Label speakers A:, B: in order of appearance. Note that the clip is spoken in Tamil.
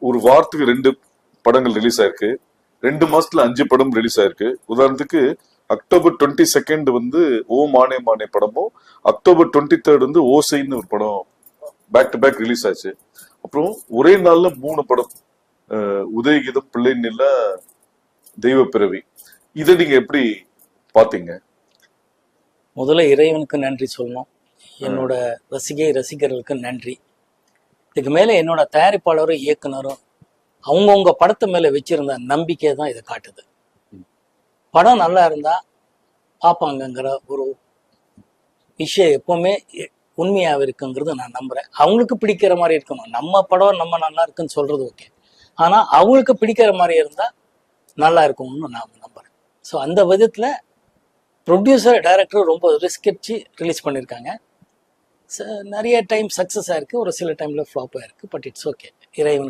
A: ஒரு வாரத்துக்கு 2 படங்கள் ரிலீஸ் ஆயிருக்கு. 2 மாசத்துல 5 படம் ரிலீஸ் ஆயிருக்கு. உதாரணத்துக்கு அக்டோபர் 22 வந்து ஓ மானே மானே படமும், அக்டோபர் 23 வந்து ஓசைன்னு ஒரு படம் பேக் டு பேக் ரிலீஸ் ஆச்சு. அப்புறம் ஒரே நாள்ல 3 படம், உதயகீதம், பிள்ளை நிலா, தெய்வ பிறவி. இதை நீங்க எப்படி பாத்தீங்க?
B: முதல்ல இறைவனுக்கு நன்றி சொல்லணும், என்னோட ரசிகர்களுக்கு நன்றி. இதுக்கு மேல என்னோட தயாரிப்பாளரும் இயக்குனரும் அவங்கவுங்க படத்து மேல வச்சிருந்த நம்பிக்கை தான் இதை காட்டுது. படம் நல்லா இருந்தா பார்ப்பாங்கங்கிற ஒரு விஷயம் எப்பவுமே உண்மையாக இருக்குங்கிறது நான் நம்புறேன். அவங்களுக்கு பிடிக்கிற மாதிரி இருக்கணும். நம்ம படம் நம்ம நல்லா இருக்குன்னு சொல்றது ஓகே, ஆனா அவங்களுக்கு பிடிக்கிற மாதிரி இருந்தா நல்லா இருக்கும்னு நான் நம்புறேன். ஸோ அந்த விதத்துல ப்ரொடியூசர் டைரக்டர் ரொம்ப ரிஸ்க் எடுத்து ரிலீஸ் பண்ணியிருக்காங்க. நிறைய டைம் சக்ஸஸ் ஆயிருக்கு, ஒரு சில டைம்ல ஃப்ளாப் ஆயிருக்கு. But it's okay. இறைவன்